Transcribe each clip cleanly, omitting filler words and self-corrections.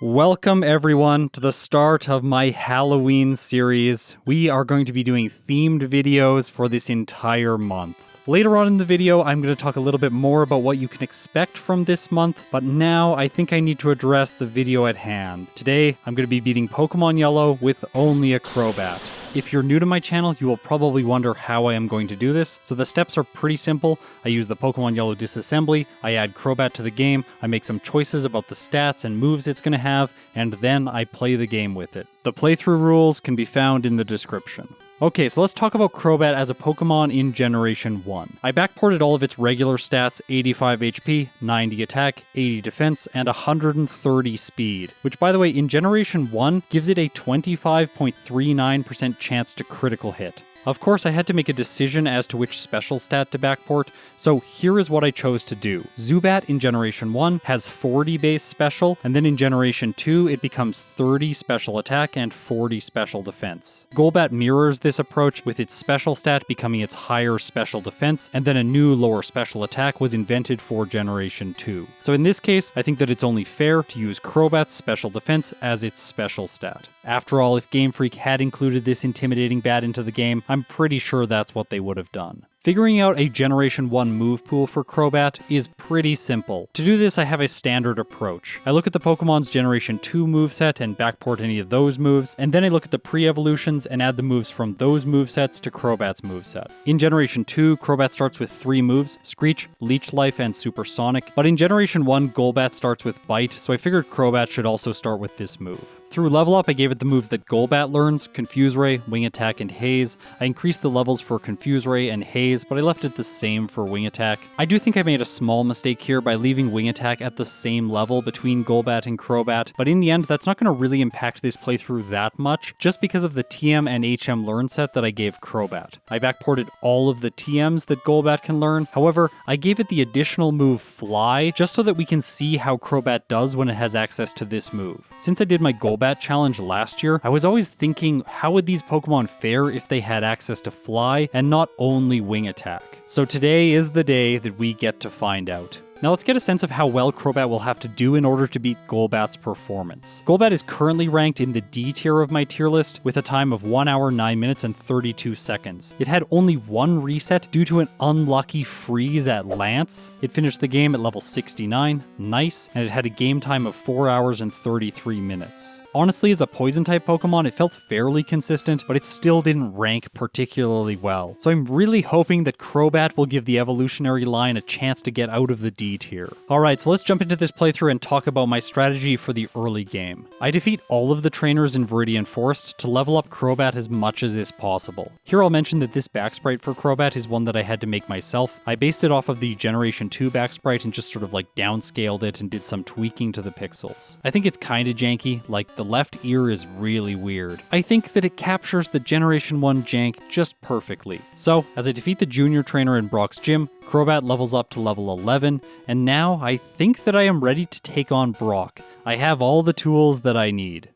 Welcome everyone to the start of my Halloween series. We are going to be doing themed videos for this entire month. Later on in the video, I'm going to talk a little bit more about what you can expect from this month, but now I think I need to address the video at hand. Today, I'm going to be beating Pokemon Yellow with only a Crobat. If you're new to my channel, you will probably wonder how I am going to do this. So the steps are pretty simple. I use the Pokemon Yellow disassembly, I add Crobat to the game, I make some choices about the stats and moves it's going to have, and then I play the game with it. The playthrough rules can be found in the description. Okay, so let's talk about Crobat as a Pokemon in Generation 1. I backported all of its regular stats, 85 HP, 90 attack, 80 defense, and 130 speed, which by the way, in Generation 1, gives it a 25.39% chance to critical hit. Of course, I had to make a decision as to which special stat to backport, so here is what I chose to do. Zubat in Generation 1 has 40 base special, and then in Generation 2 it becomes 30 special attack and 40 special defense. Golbat mirrors this approach, with its special stat becoming its higher special defense, and then a new lower special attack was invented for Generation 2. So in this case, I think that it's only fair to use Crobat's special defense as its special stat. After all, if Game Freak had included this intimidating bat into the game, I'm pretty sure that's what they would have done. Figuring out a Generation 1 move pool for Crobat is pretty simple. To do this, I have a standard approach. I look at the Pokemon's Generation 2 moveset and backport any of those moves, and then I look at the pre-evolutions and add the moves from those movesets to Crobat's moveset. In Generation 2, Crobat starts with 3 moves, Screech, Leech Life, and Supersonic, but in Generation 1, Golbat starts with Bite, so I figured Crobat should also start with this move. Through Level Up, I gave it the moves that Golbat learns, Confuse Ray, Wing Attack, and Haze. I increased the levels for Confuse Ray and Haze, but I left it the same for Wing Attack. I do think I made a small mistake here by leaving Wing Attack at the same level between Golbat and Crobat, but in the end, that's not going to really impact this playthrough that much, just because of the TM and HM learn set that I gave Crobat. I backported all of the TMs that Golbat can learn, however, I gave it the additional move Fly, just so that we can see how Crobat does when it has access to this move. Since I did my Golbat challenge last year, I was always thinking, how would these Pokemon fare if they had access to Fly and not only Wing Attack? So today is the day that we get to find out. Now let's get a sense of how well Crobat will have to do in order to beat Golbat's performance. Golbat is currently ranked in the D tier of my tier list with a time of 1 hour, 9 minutes, and 32 seconds. It had only one reset due to an unlucky freeze at Lance. It finished the game at level 69, nice, and it had a game time of 4 hours and 33 minutes. Honestly, as a Poison-type Pokemon, it felt fairly consistent, but it still didn't rank particularly well. So I'm really hoping that Crobat will give the evolutionary line a chance to get out of the D tier. Alright, so let's jump into this playthrough and talk about my strategy for the early game. I defeat all of the trainers in Viridian Forest to level up Crobat as much as is possible. Here I'll mention that this backsprite for Crobat is one that I had to make myself. I based it off of the Generation 2 backsprite and just sort of like downscaled it and did some tweaking to the pixels. I think it's kinda janky, like the left ear is really weird. I think that it captures the Generation 1 jank just perfectly. So, as I defeat the junior trainer in Brock's gym, Crobat levels up to level 11, and now I think that I am ready to take on Brock. I have all the tools that I need.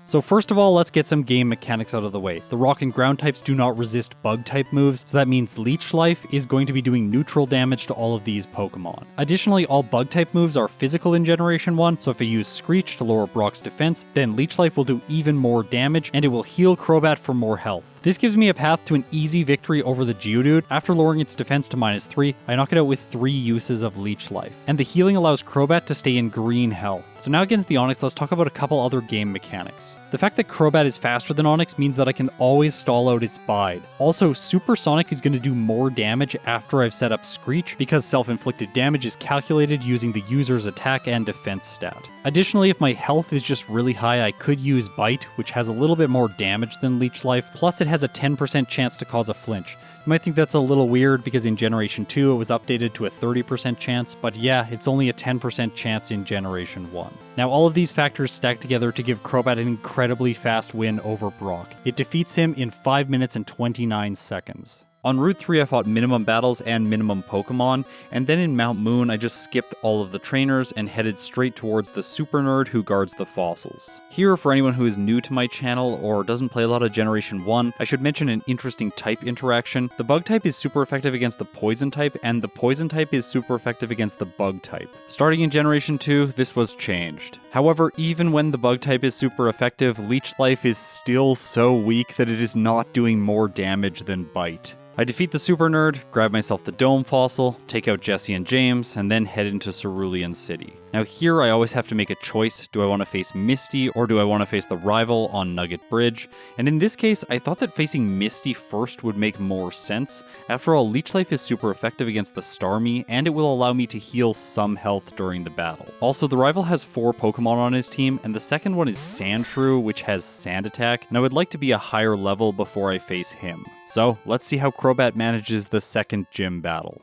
So first of all, let's get some game mechanics out of the way. The rock and ground types do not resist bug type moves, so that means Leech Life is going to be doing neutral damage to all of these Pokemon. Additionally, all bug type moves are physical in Generation 1, so if I use Screech to lower Brock's defense, then Leech Life will do even more damage, and it will heal Crobat for more health. This gives me a path to an easy victory over the Geodude. After lowering its defense to -3, I knock it out with 3 uses of Leech Life, and the healing allows Crobat to stay in green health. So now against the Onix, let's talk about a couple other game mechanics. The fact that Crobat is faster than Onix means that I can always stall out its Bide. Also, Supersonic is going to do more damage after I've set up Screech, because self-inflicted damage is calculated using the user's attack and defense stat. Additionally, if my health is just really high, I could use Bite, which has a little bit more damage than Leech Life, plus it has a 10% chance to cause a flinch. You might think that's a little weird because in Generation 2 it was updated to a 30% chance, but yeah, it's only a 10% chance in Generation 1. Now all of these factors stack together to give Crobat an incredibly fast win over Brock. It defeats him in 5 minutes and 29 seconds. On Route 3 I fought minimum battles and minimum Pokemon, and then in Mount Moon I just skipped all of the trainers and headed straight towards the super nerd who guards the fossils. Here, for anyone who is new to my channel or doesn't play a lot of Generation 1, I should mention an interesting type interaction. The bug type is super effective against the poison type, and the poison type is super effective against the bug type. Starting in Generation 2, this was changed. However, even when the bug type is super effective, Leech Life is still so weak that it is not doing more damage than Bite. I defeat the super nerd, grab myself the dome fossil, take out Jesse and James, and then head into Cerulean City. Now here I always have to make a choice. Do I want to face Misty or do I want to face the rival on Nugget Bridge? And in this case, I thought that facing Misty first would make more sense. After all, Leech Life is super effective against the Starmie, and it will allow me to heal some health during the battle. Also, the rival has 4 Pokemon on his team, and the second one is Sandshrew, which has Sand Attack, and I would like to be a higher level before I face him. So, let's see how Crobat manages the second gym battle.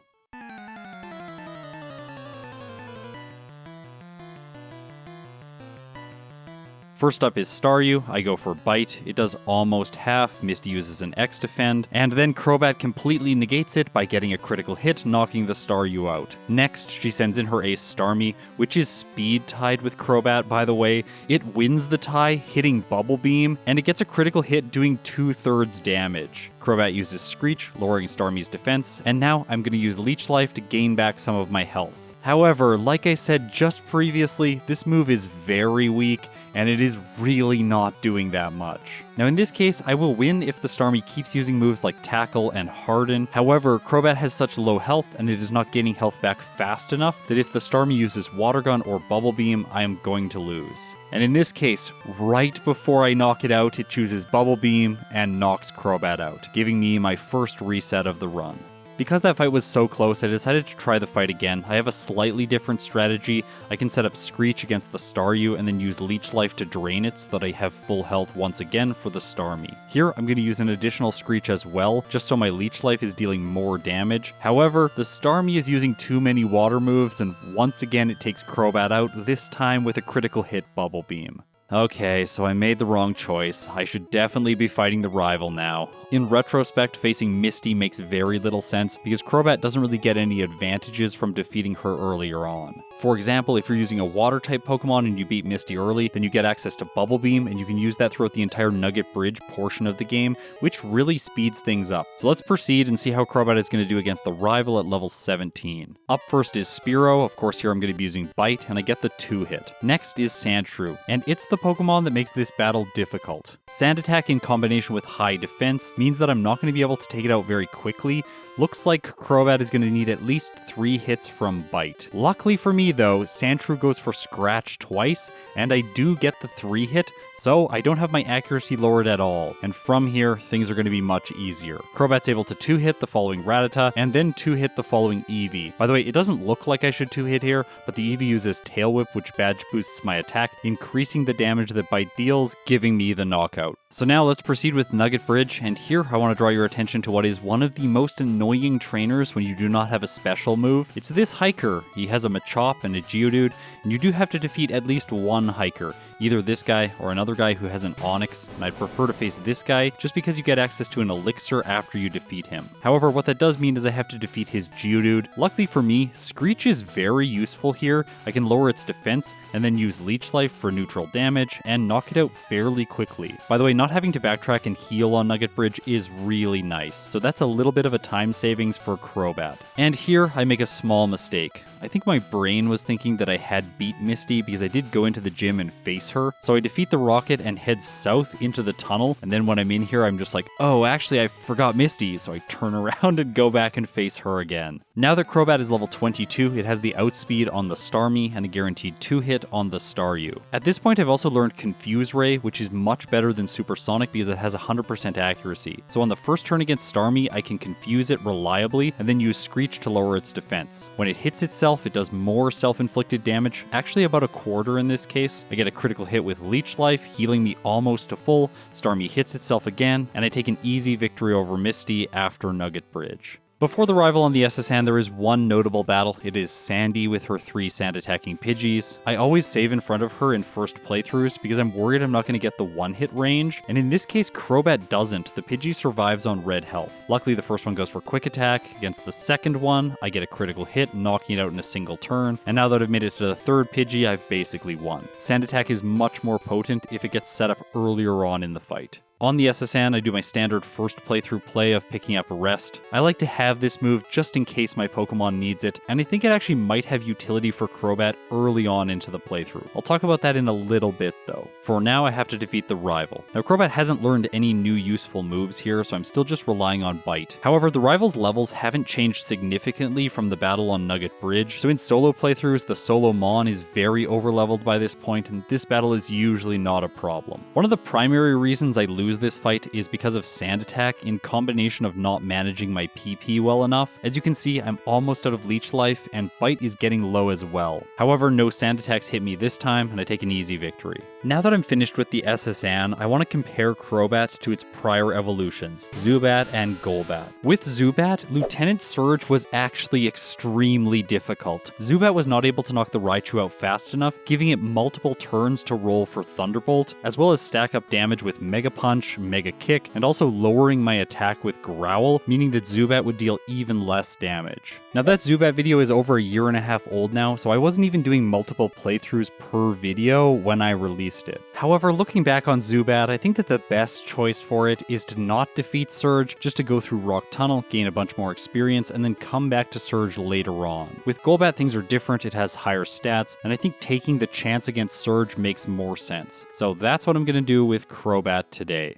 First up is Staryu. I go for Bite. It does almost half. Misty uses an X defend, and then Crobat completely negates it by getting a critical hit, knocking the Staryu out. Next, she sends in her ace Starmie, which is speed tied with Crobat, by the way. It wins the tie, hitting Bubble Beam, and it gets a critical hit doing 2/3 damage. Crobat uses Screech, lowering Starmie's defense, and now I'm going to use Leech Life to gain back some of my health. However, like I said just previously, this move is very weak, and it is really not doing that much. Now in this case, I will win if the Starmie keeps using moves like Tackle and Harden. However, Crobat has such low health and it is not gaining health back fast enough that if the Starmie uses Water Gun or Bubble Beam, I am going to lose. And in this case, right before I knock it out, it chooses Bubble Beam and knocks Crobat out, giving me my first reset of the run. Because that fight was so close, I decided to try the fight again. I have a slightly different strategy. I can set up Screech against the Staryu and then use Leech Life to drain it so that I have full health once again for the Starmie. Here, I'm going to use an additional Screech as well, just so my Leech Life is dealing more damage. However, the Starmie is using too many water moves, and once again it takes Crobat out, this time with a critical hit Bubble Beam. Okay, so I made the wrong choice. I should definitely be fighting the rival now. In retrospect, facing Misty makes very little sense because Crobat doesn't really get any advantages from defeating her earlier on. For example, if you're using a water-type Pokemon and you beat Misty early, then you get access to Bubble Beam, and you can use that throughout the entire Nugget Bridge portion of the game, which really speeds things up. So let's proceed and see how Crobat is going to do against the rival at level 17. Up first is Spearow. Of course, here I'm going to be using Bite, and I get the 2-hit. Next is Sandshrew, and it's the Pokemon that makes this battle difficult. Sand Attack in combination with high defense means that I'm not going to be able to take it out very quickly. Looks like Crobat is going to need at least 3 hits from Bite. Luckily for me though, Sandshrew goes for Scratch twice, and I do get the 3-hit, so I don't have my accuracy lowered at all. And from here, things are going to be much easier. Crobat's able to 2-hit the following Rattata, and then 2-hit the following Eevee. By the way, it doesn't look like I should 2-hit here, but the Eevee uses Tail Whip, which badge boosts my attack, increasing the damage that Bite deals, giving me the knockout. So now let's proceed with Nugget Bridge, and here I want to draw your attention to what is one of the most annoying trainers when you do not have a special move. It's this Hiker. He has a Machop and a Geodude, and you do have to defeat at least one Hiker. Either this guy or another guy who has an Onix, and I'd prefer to face this guy just because you get access to an Elixir after you defeat him. However, what that does mean is I have to defeat his Geodude. Luckily for me, Screech is very useful here. I can lower its defense and then use Leech Life for neutral damage and knock it out fairly quickly. By the way, not having to backtrack and heal on Nugget Bridge is really nice, so that's a little bit of a time savings for Crobat. And here I make a small mistake. I think my brain was thinking that I had beat Misty because I did go into the gym and face her. So I defeat the Rocket and head south into the tunnel, and then when I'm in here I'm just like, oh, actually I forgot Misty, so I turn around and go back and face her again. Now that Crobat is level 22, it has the outspeed on the Starmie and a guaranteed 2-hit on the Staryu. At this point I've also learned Confuse Ray, which is much better than Supersonic because it has 100% accuracy. So on the first turn against Starmie, I can confuse it reliably and then use Screech to lower its defense. When it hits itself, it does more self-inflicted damage, actually about a quarter in this case. I get a critical hit with Leech Life, healing me almost to full. Starmie hits itself again, and I take an easy victory over Misty after Nugget Bridge. Before the rival on the SS hand, there is one notable battle. It is Sandy with her 3 sand-attacking Pidgeys. I always save in front of her in first playthroughs because I'm worried I'm not going to get the one-hit range, and in this case, Crobat doesn't. The Pidgey survives on red health. Luckily, the first one goes for quick attack. Against the second one, I get a critical hit, knocking it out in a single turn, and now that I've made it to the third Pidgey, I've basically won. Sand attack is much more potent if it gets set up earlier on in the fight. On the SSN, I do my standard first playthrough play of picking up Rest. I like to have this move just in case my Pokemon needs it, and I think it actually might have utility for Crobat early on into the playthrough. I'll talk about that in a little bit though. For now, I have to defeat the rival. Now, Crobat hasn't learned any new useful moves here, so I'm still just relying on Bite. However, the rival's levels haven't changed significantly from the battle on Nugget Bridge, so in solo playthroughs, the solo Mon is very overleveled by this point, and this battle is usually not a problem. One of the primary reasons I lose this fight is because of Sand Attack in combination of not managing my PP well enough. As you can see, I'm almost out of Leech Life, and Bite is getting low as well. However, no Sand Attacks hit me this time, and I take an easy victory. Now that I'm finished with the SSN, I want to compare Crobat to its prior evolutions, Zubat and Golbat. With Zubat, Lieutenant Surge was actually extremely difficult. Zubat was not able to knock the Raichu out fast enough, giving it multiple turns to roll for Thunderbolt, as well as stack up damage with Mega Punch, Mega Kick, and also lowering my attack with Growl, meaning that Zubat would deal even less damage. Now that Zubat video is over a year and a half old now, so I wasn't even doing multiple playthroughs per video when I released it. However, looking back on Zubat, I think that the best choice for it is to not defeat Surge, just to go through Rock Tunnel, gain a bunch more experience, and then come back to Surge later on. With Golbat, things are different, it has higher stats, and I think taking the chance against Surge makes more sense. So that's what I'm going to do with Crobat today.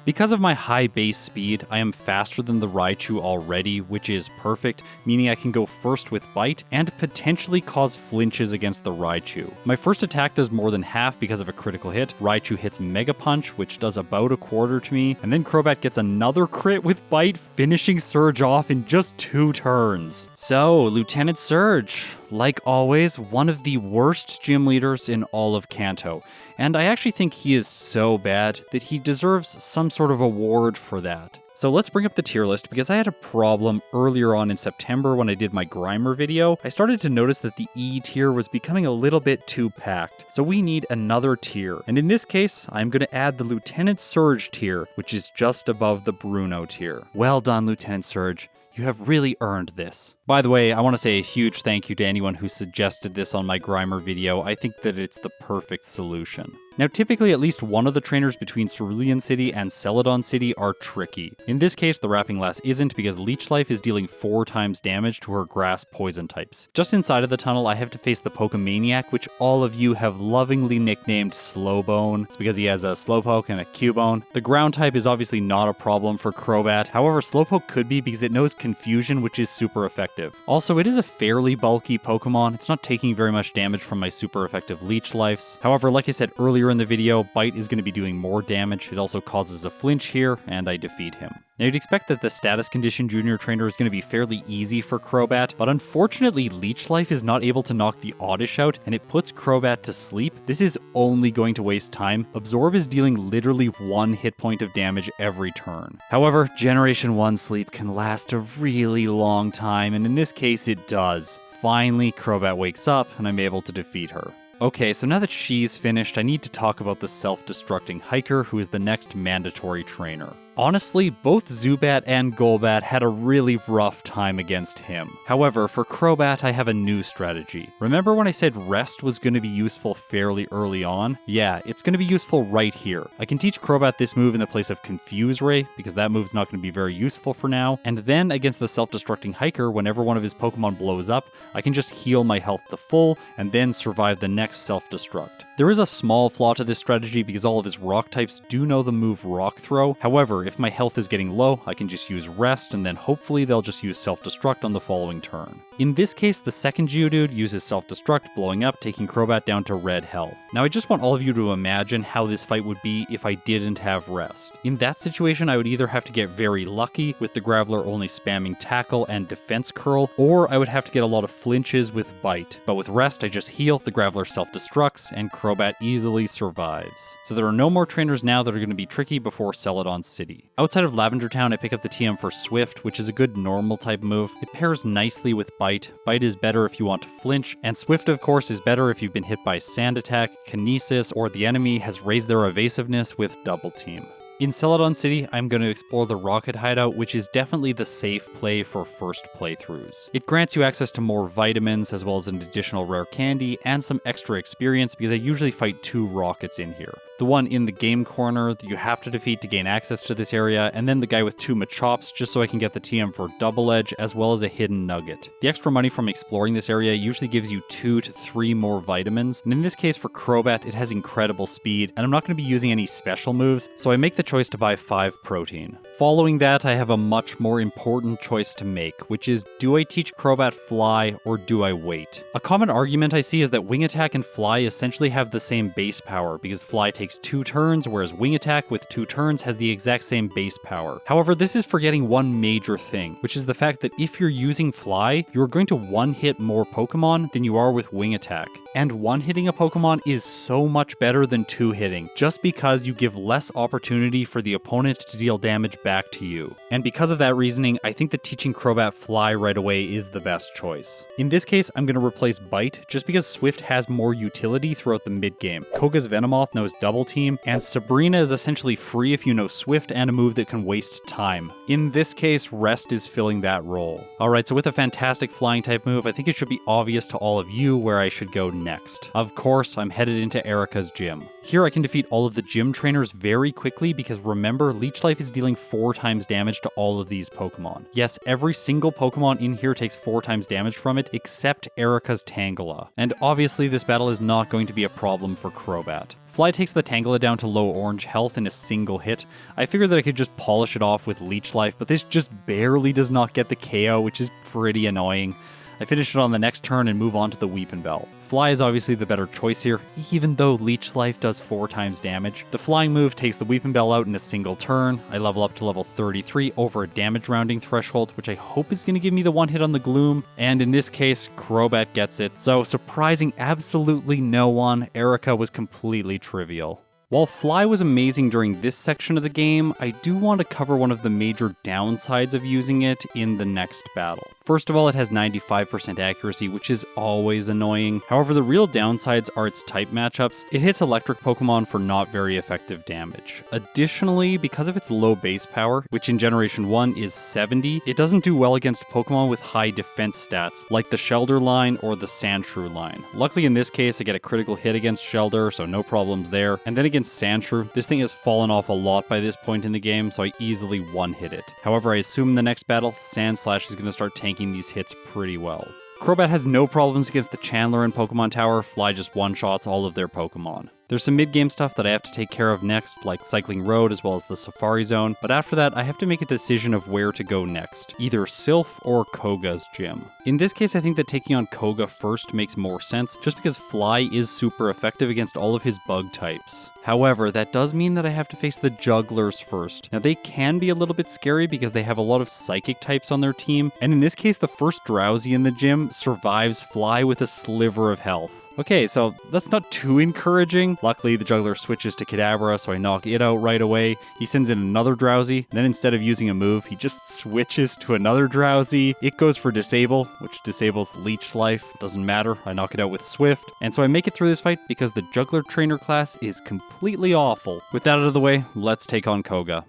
Because of my high base speed, I am faster than the Raichu already, which is perfect, meaning I can go first with Bite and potentially cause flinches against the Raichu. My first attack does more than half because of a critical hit. Raichu hits Mega Punch, which does about a quarter to me, and then Crobat gets another crit with Bite, finishing Surge off in just 2 turns. So, Lieutenant Surge, like always, one of the worst gym leaders in all of Kanto. And I actually think he is so bad that he deserves some sort of award for that. So let's bring up the tier list because I had a problem earlier on in September when I did my Grimer video. I started to notice that the E tier was becoming a little bit too packed. So we need another tier. And in this case, I'm going to add the Lieutenant Surge tier, which is just above the Bruno tier. Well done, Lieutenant Surge. You have really earned this. By the way, I want to say a huge thank you to anyone who suggested this on my Grimer video. I think that it's the perfect solution. Now, typically at least one of the trainers between Cerulean City and Celadon City are tricky. In this case, the Wrapping Lass isn't because Leech Life is dealing 4 times damage to her grass poison types. Just inside of the tunnel, I have to face the Pokemaniac, which all of you have lovingly nicknamed Slowbone. It's because he has a Slowpoke and a Cubone. The ground type is obviously not a problem for Crobat. However, Slowpoke could be because it knows Confusion, which is super effective. Also, it is a fairly bulky Pokemon. It's not taking very much damage from my super effective Leech Lives. However, like I said earlier in the video, Bite is going to be doing more damage. It also causes a flinch here, and I defeat him. Now, you'd expect that the Status Condition Junior Trainer is going to be fairly easy for Crobat, but unfortunately, Leech Life is not able to knock the Oddish out, and it puts Crobat to sleep. This is only going to waste time. Absorb is dealing literally 1 hit point of damage every turn. However, Generation 1 sleep can last a really long time, and in this case, it does. Finally, Crobat wakes up, and I'm able to defeat her. Okay, so now that she's finished, I need to talk about the self-destructing hiker, who is the next mandatory trainer. Honestly, both Zubat and Golbat had a really rough time against him. However, for Crobat, I have a new strategy. Remember when I said Rest was going to be useful fairly early on? Yeah, it's going to be useful right here. I can teach Crobat this move in the place of Confuse Ray, because that move's not going to be very useful for now, and then against the self-destructing hiker, whenever one of his Pokemon blows up, I can just heal my health to full, and then survive the next self-destruct. There is a small flaw to this strategy because all of his rock types do know the move Rock Throw. However, if my health is getting low, I can just use Rest, and then hopefully they'll just use Self-Destruct on the following turn. In this case, the second Geodude uses self-destruct, blowing up, taking Crobat down to red health. Now I just want all of you to imagine how this fight would be if I didn't have Rest. In that situation, I would either have to get very lucky with the Graveler only spamming Tackle and Defense Curl, or I would have to get a lot of flinches with Bite. But with Rest, I just heal, the Graveler self-destructs, and Crobat easily survives. So there are no more trainers now that are going to be tricky before Celadon City. Outside of Lavender Town, I pick up the TM for Swift, which is a good normal type move. It pairs nicely with Bite. Bite is better if you want to flinch, and Swift of course is better if you've been hit by Sand Attack, Kinesis, or the enemy has raised their evasiveness with Double Team. In Celadon City, I'm going to explore the Rocket Hideout, which is definitely the safe play for first playthroughs. It grants you access to more vitamins, as well as an additional rare candy, and some extra experience because I usually fight 2 rockets in here. The one in the game corner that you have to defeat to gain access to this area, and then the guy with 2 Machops just so I can get the TM for Double Edge, as well as a hidden nugget. The extra money from exploring this area usually gives you 2 to 3 more vitamins, and in this case for Crobat, it has incredible speed, and I'm not going to be using any special moves, so I make the choice to buy 5 protein. Following that, I have a much more important choice to make, which is, do I teach Crobat Fly or do I wait? A common argument I see is that Wing Attack and Fly essentially have the same base power, because Fly takes 2 turns, whereas Wing Attack with 2 turns has the exact same base power. However, this is forgetting one major thing, which is the fact that if you're using Fly, you're going to one-hit more Pokemon than you are with Wing Attack. And one-hitting a Pokemon is so much better than 2-hitting, just because you give less opportunity for the opponent to deal damage back to you. And because of that reasoning, I think that teaching Crobat Fly right away is the best choice. In this case, I'm going to replace Bite, just because Swift has more utility throughout the mid-game. Koga's Venomoth knows Double Team, and Sabrina is essentially free if you know Swift and a move that can waste time. In this case, Rest is filling that role. Alright, so with a fantastic flying type move, I think it should be obvious to all of you where I should go next. Of course, I'm headed into Erika's gym. Here I can defeat all of the gym trainers very quickly because remember, Leech Life is dealing 4 times damage to all of these Pokemon. Yes, every single Pokemon in here takes 4 times damage from it, except Erika's Tangela. And obviously this battle is not going to be a problem for Crobat. Fly takes the Tangela down to low orange health in a single hit. I figured that I could just polish it off with Leech Life, but this just barely does not get the KO, which is pretty annoying. I finish it on the next turn and move on to the Weepinbell. Fly is obviously the better choice here, even though Leech Life does 4 times damage. The flying move takes the Weepinbell out in a single turn. I level up to level 33 over a damage rounding threshold, which I hope is going to give me the one hit on the Gloom, and in this case, Crobat gets it. So surprising absolutely no one, Erika was completely trivial. While Fly was amazing during this section of the game, I do want to cover one of the major downsides of using it in the next battle. First of all, it has 95% accuracy, which is always annoying. However, the real downsides are its type matchups. It hits electric Pokemon for not very effective damage. Additionally, because of its low base power, which in Generation 1 is 70, it doesn't do well against Pokemon with high defense stats, like the Shelder line or the Sandshrew line. Luckily in this case, I get a critical hit against Shelder, so no problems there. And then against Sandshrew, this thing has fallen off a lot by this point in the game, so I easily one-hit it. However, I assume in the next battle, Sandslash is going to start tanking these hits pretty well. Crobat has no problems against the Chandler in Pokemon Tower. Fly just one-shots all of their Pokemon. There's some mid-game stuff that I have to take care of next, like Cycling Road as well as the Safari Zone, but after that I have to make a decision of where to go next, either Silph or Koga's gym. In this case, I think that taking on Koga first makes more sense, just because Fly is super effective against all of his bug types. However, that does mean that I have to face the Jugglers first. Now they can be a little bit scary because they have a lot of Psychic types on their team, and in this case the first Drowsy in the gym survives Fly with a sliver of health. Okay, so that's not too encouraging. Luckily, the Juggler switches to Kadabra, so I knock it out right away. He sends in another Drowsy, and then instead of using a move, he just switches to another Drowsy. It goes for Disable, which disables Leech Life. Doesn't matter, I knock it out with Swift. And so I make it through this fight because the Juggler trainer class is completely awful. With that out of the way, let's take on Koga.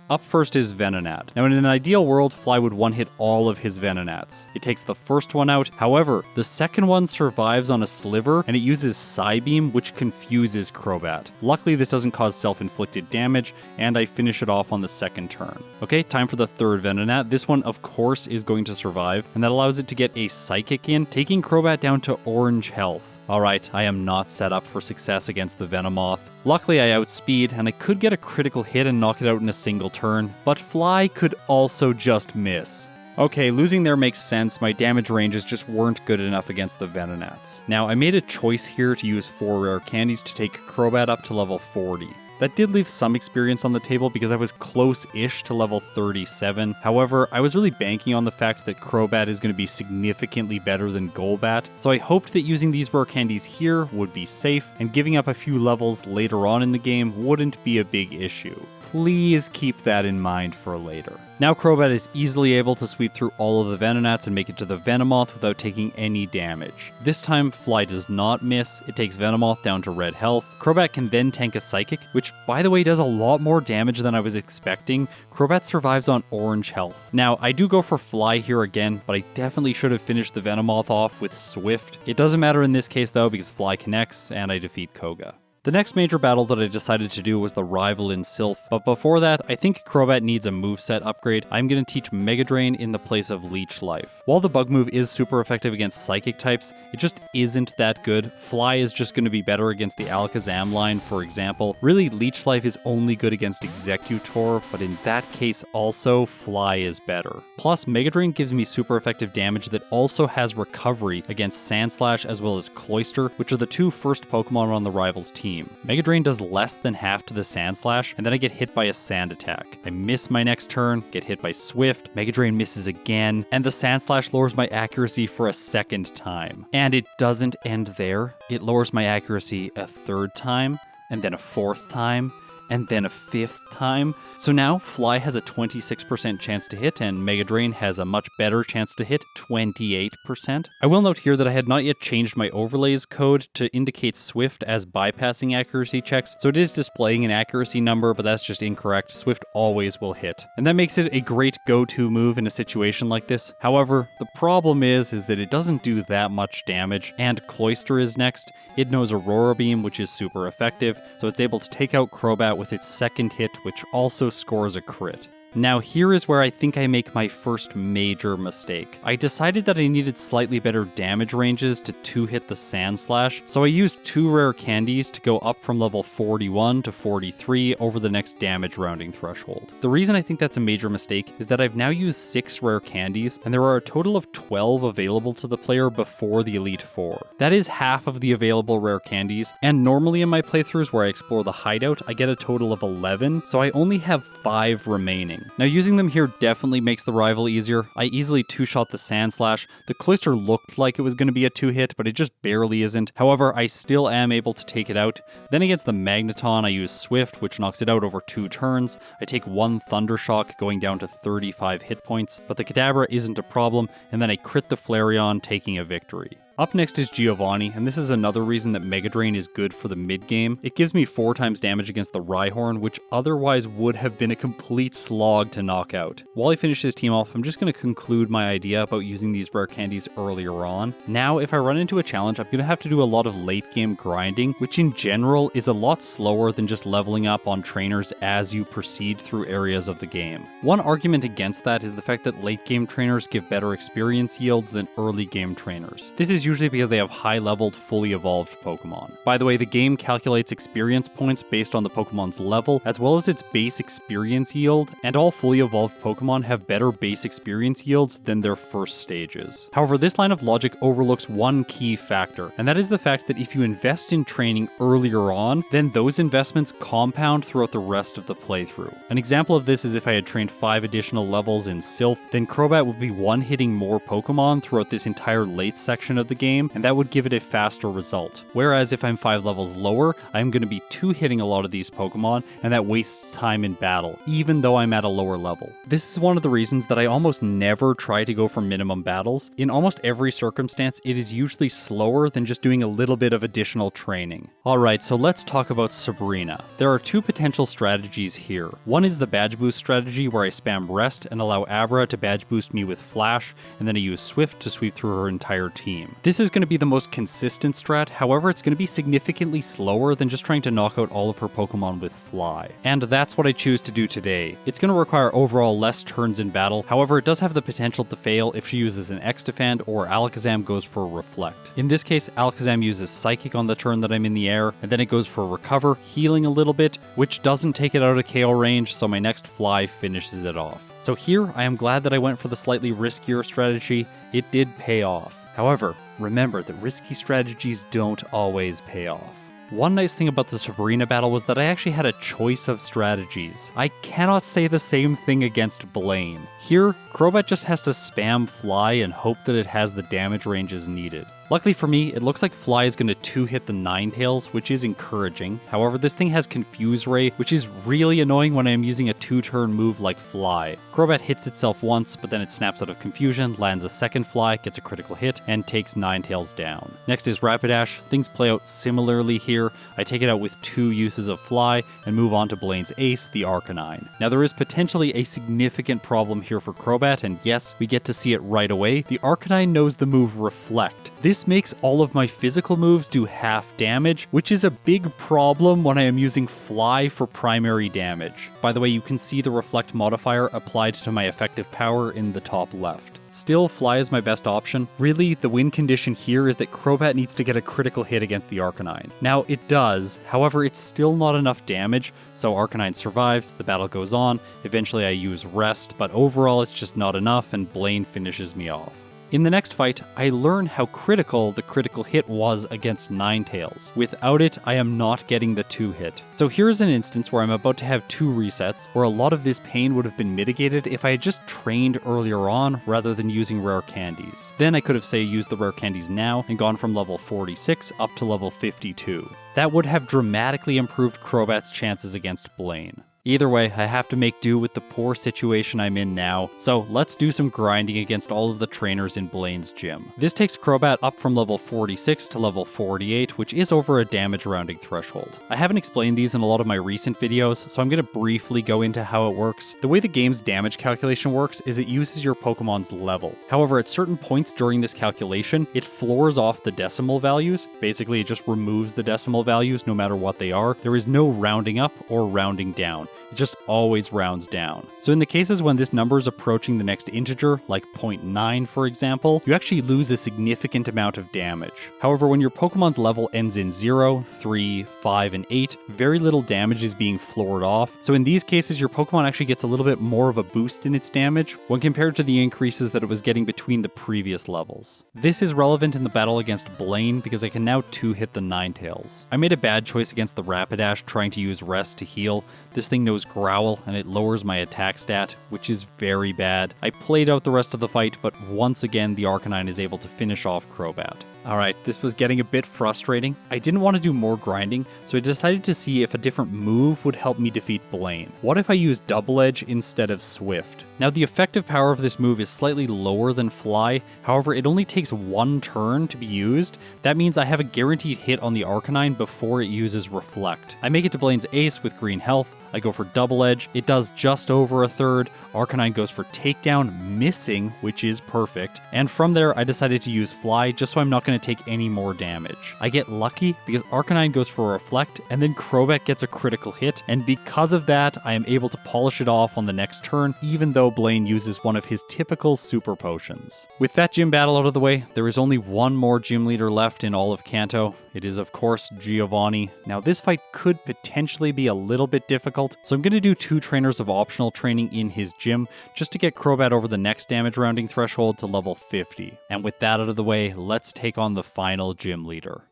Up first is Venonat. Now in an ideal world, Fly would one-hit all of his Venonats. It takes the first one out, however, the second one survives on a sliver, and it uses Psybeam, which confuses Crobat. Luckily, this doesn't cause self-inflicted damage, and I finish it off on the second turn. Okay, time for the third Venonat. This one, of course, is going to survive, and that allows it to get a Psychic in, taking Crobat down to orange health. Alright, I am not set up for success against the Venomoth. Luckily I outspeed, and I could get a critical hit and knock it out in a single turn, but Fly could also just miss. Okay, losing there makes sense, my damage ranges just weren't good enough against the Venonats. Now, I made a choice here to use 4 rare candies to take Crobat up to level 40. That did leave some experience on the table because I was close-ish to level 37. However, I was really banking on the fact that Crobat is going to be significantly better than Golbat, so I hoped that using these rare candies here would be safe, and giving up a few levels later on in the game wouldn't be a big issue. Please keep that in mind for later. Now Crobat is easily able to sweep through all of the Venonats and make it to the Venomoth without taking any damage. This time, Fly does not miss, it takes Venomoth down to red health. Crobat can then tank a Psychic, which by the way does a lot more damage than I was expecting. Crobat survives on orange health. Now, I do go for Fly here again, but I definitely should have finished the Venomoth off with Swift. It doesn't matter in this case though, because Fly connects and I defeat Koga. The next major battle that I decided to do was the rival in Silph, but before that, I think Crobat needs a moveset upgrade. I'm going to teach Mega Drain in the place of Leech Life. While the bug move is super effective against Psychic types, it just isn't that good. Fly is just going to be better against the Alakazam line, for example. Really, Leech Life is only good against Executor, but in that case also, Fly is better. Plus, Mega Drain gives me super effective damage that also has recovery against Sandslash as well as Cloyster, which are the 2 first Pokemon on the rival's team. Mega Drain does less than half to the Sandslash, and then I get hit by a Sand attack. I miss my next turn, get hit by Swift, Mega Drain misses again, and the Sandslash lowers my accuracy for a second time. And it doesn't end there. It lowers my accuracy a 3rd time, and then a 4th time, and then a 5th time. So now Fly has a 26% chance to hit, and Mega Drain has a much better chance to hit, 28%. I will note here that I had not yet changed my overlays code to indicate Swift as bypassing accuracy checks, so it is displaying an accuracy number, but that's just incorrect. Swift always will hit. And that makes it a great go-to move in a situation like this. However, the problem is that it doesn't do that much damage, and Cloyster is next. It knows Aurora Beam, which is super effective, so it's able to take out Crobat with its second hit, which also scores a crit. Now here is where I think I make my first major mistake. I decided that I needed slightly better damage ranges to 2-hit the Sandslash, so I used 2 rare candies to go up from level 41 to 43 over the next damage rounding threshold. The reason I think that's a major mistake is that I've now used 6 rare candies, and there are a total of 12 available to the player before the Elite Four. That is half of the available rare candies, and normally in my playthroughs where I explore the hideout, I get a total of 11, so I only have 5 remaining. Now using them here definitely makes the rival easier. I easily 2-shot the Sandslash. The Cloyster looked like it was going to be a 2-hit, but it just barely isn't. However, I still am able to take it out. Then against the Magneton, I use Swift, which knocks it out over 2 turns. I take 1 Thundershock, going down to 35 hit points, but the Kadabra isn't a problem, and then I crit the Flareon, taking a victory. Up next is Giovanni, and this is another reason that Mega Drain is good for the mid-game. It gives me 4 times damage against the Rhyhorn, which otherwise would have been a complete slog to knock out. While I finish this team off, I'm just going to conclude my idea about using these rare candies earlier on. Now, if I run into a challenge, I'm going to have to do a lot of late-game grinding, which in general is a lot slower than just leveling up on trainers as you proceed through areas of the game. One argument against that is the fact that late-game trainers give better experience yields than early-game trainers. This is usually because they have high-leveled, fully evolved Pokemon. By the way, the game calculates experience points based on the Pokemon's level, as well as its base experience yield, and all fully evolved Pokemon have better base experience yields than their first stages. However, this line of logic overlooks one key factor, and that is the fact that if you invest in training earlier on, then those investments compound throughout the rest of the playthrough. An example of this is if I had trained 5 additional levels in Silph, then Crobat would be one-hitting more Pokemon throughout this entire late section of the game, and that would give it a faster result. Whereas if I'm 5 levels lower, I'm going to be 2-hitting a lot of these Pokemon, and that wastes time in battle, even though I'm at a lower level. This is one of the reasons that I almost never try to go for minimum battles. In almost every circumstance, it is usually slower than just doing a little bit of additional training. Alright, so let's talk about Sabrina. There are 2 potential strategies here. One is the badge boost strategy where I spam rest and allow Abra to badge boost me with Flash, and then I use Swift to sweep through her entire team. This is going to be the most consistent strat, however it's going to be significantly slower than just trying to knock out all of her Pokemon with Fly. And that's what I choose to do today. It's going to require overall less turns in battle, however it does have the potential to fail if she uses an X-Defend or Alakazam goes for Reflect. In this case, Alakazam uses Psychic on the turn that I'm in the air, and then it goes for Recover, healing a little bit, which doesn't take it out of KO range, so my next Fly finishes it off. So here, I am glad that I went for the slightly riskier strategy. It did pay off. However, remember that risky strategies don't always pay off. One nice thing about the Sabrina battle was that I actually had a choice of strategies. I cannot say the same thing against Blaine. Here, Crobat just has to spam Fly and hope that it has the damage ranges needed. Luckily for me, it looks like Fly is going to 2-hit the Ninetales, which is encouraging. However, this thing has Confuse Ray, which is really annoying when I am using a 2-turn move like Fly. Crobat hits itself once, but then it snaps out of confusion, lands a second Fly, gets a critical hit, and takes Ninetales down. Next is Rapidash. Things play out similarly here. I take it out with 2 uses of Fly, and move on to Blaine's ace, the Arcanine. Now there is potentially a significant problem here for Crobat, and yes, we get to see it right away. The Arcanine knows the move Reflect. This makes all of my physical moves do half damage, which is a big problem when I am using Fly for primary damage. By the way, you can see the Reflect modifier applied to my effective power in the top left. Still, Fly is my best option. Really, the win condition here is that Crobat needs to get a critical hit against the Arcanine. Now, it does, however, it's still not enough damage, so Arcanine survives, the battle goes on, eventually I use Rest, but overall it's just not enough and Blaine finishes me off. In the next fight, I learn how critical the critical hit was against Ninetales. Without it, I am not getting the 2-hit. So here's an instance where I'm about to have 2 resets, where a lot of this pain would have been mitigated if I had just trained earlier on rather than using rare candies. Then I could have, say, used the rare candies now and gone from level 46 up to level 52. That would have dramatically improved Crobat's chances against Blaine. Either way, I have to make do with the poor situation I'm in now, so let's do some grinding against all of the trainers in Blaine's gym. This takes Crobat up from level 46 to level 48, which is over a damage rounding threshold. I haven't explained these in a lot of my recent videos, so I'm going to briefly go into how it works. The way the game's damage calculation works is it uses your Pokemon's level. However, at certain points during this calculation, it floors off the decimal values. Basically, it just removes the decimal values no matter what they are. There is no rounding up or rounding down. It just always rounds down. So in the cases when this number is approaching the next integer, like 0.9 for example, you actually lose a significant amount of damage. However, when your Pokemon's level ends in 0, 3, 5, and 8, very little damage is being floored off. So in these cases, your Pokemon actually gets a little bit more of a boost in its damage when compared to the increases that it was getting between the previous levels. This is relevant in the battle against Blaine because I can now 2-hit the Ninetales. I made a bad choice against the Rapidash trying to use Rest to heal. This thing knows Growl and it lowers my attack stat, which is very bad. I played out the rest of the fight, but once again the Arcanine is able to finish off Crobat. Alright, this was getting a bit frustrating. I didn't want to do more grinding, so I decided to see if a different move would help me defeat Blaine. What if I use Double Edge instead of Swift? Now the effective power of this move is slightly lower than Fly, however it only takes 1 turn to be used. That means I have a guaranteed hit on the Arcanine before it uses Reflect. I make it to Blaine's ace with green health, I go for Double Edge, it does just over a third, Arcanine goes for Takedown, missing, which is perfect, and from there I decided to use Fly just so I'm not going to take any more damage. I get lucky because Arcanine goes for Reflect, and then Crobat gets a critical hit, and because of that I am able to polish it off on the next turn, even though Blaine uses one of his typical super potions. With that gym battle out of the way, there is only one more gym leader left in all of Kanto. It is of course Giovanni. Now this fight could potentially be a little bit difficult, so I'm going to do 2 trainers of optional training in his gym just to get Crobat over the next damage rounding threshold to level 50. And with that out of the way, let's take on the final gym leader.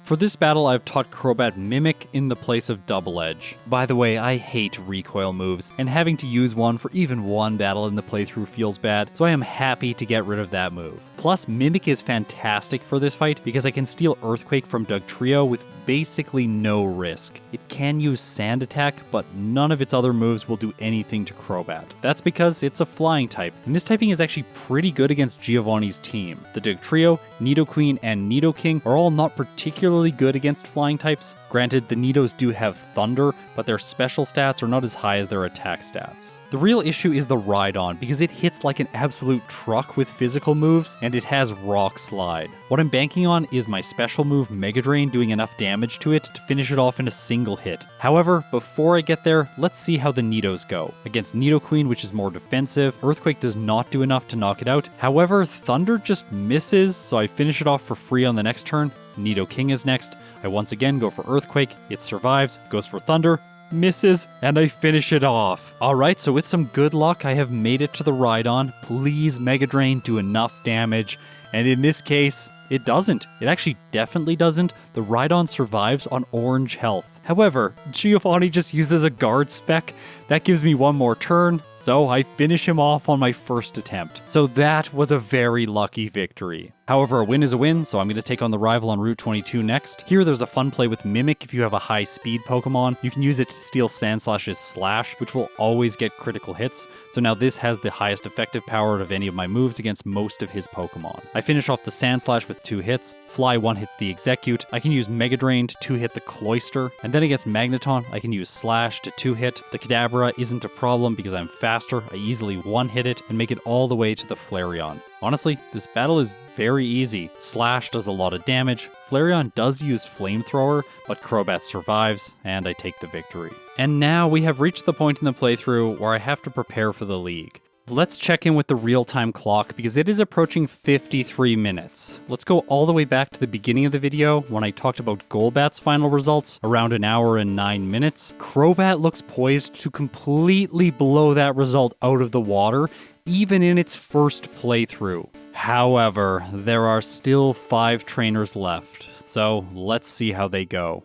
For this battle, I've taught Crobat Mimic in the place of Double Edge. By the way, I hate recoil moves, and having to use one for even one battle in the playthrough feels bad, so I am happy to get rid of that move. Plus, Mimic is fantastic for this fight because I can steal Earthquake from Dugtrio with basically no risk. It can use Sand Attack, but none of its other moves will do anything to Crobat. That's because it's a flying type, and this typing is actually pretty good against Giovanni's team. The Dugtrio, Nidoqueen, and Nidoking are all not particularly good against flying types. Granted, the Nidos do have Thunder, but their special stats are not as high as their attack stats. The real issue is the Ride-On, because it hits like an absolute truck with physical moves, and it has Rock Slide. What I'm banking on is my special move Mega Drain doing enough damage to it to finish it off in a single hit. However, before I get there, let's see how the Nidos go. Against Nidoqueen, which is more defensive, Earthquake does not do enough to knock it out. However, Thunder just misses, so I finish it off for free on the next turn. Nidoking is next. I once again go for Earthquake, it survives, goes for Thunder, misses, and I finish it off. Alright, so with some good luck, I have made it to the Ride-On. Please, Mega Drain, do enough damage. And in this case, it doesn't. It actually definitely doesn't. The Ride-On survives on orange health. However, Giovanni just uses a guard spec. That gives me one more turn, so I finish him off on my first attempt. So that was a very lucky victory. However, a win is a win, so I'm going to take on the rival on Route 22 next. Here, there's a fun play with Mimic if you have a high speed Pokemon. You can use it to steal Sandslash's Slash, which will always get critical hits. So now this has the highest effective power out of any of my moves against most of his Pokemon. I finish off the Sandslash with 2 hits. Fly 1 hits the Execute. I can use Mega Drain to 2-hit the Cloyster. And then against Magneton, I can use Slash to 2-hit. The Kadabra isn't a problem because I'm faster. I easily 1-hit it and make it all the way to the Flareon. Honestly, this battle is very easy. Slash does a lot of damage. Flareon does use Flamethrower, but Crobat survives, and I take the victory. And now we have reached the point in the playthrough where I have to prepare for the league. Let's check in with the real-time clock because it is approaching 53 minutes. Let's go all the way back to the beginning of the video when I talked about Golbat's final results, around 1 hour and 9 minutes. Crobat looks poised to completely blow that result out of the water, even in its first playthrough. However, there are still 5 trainers left, so let's see how they go.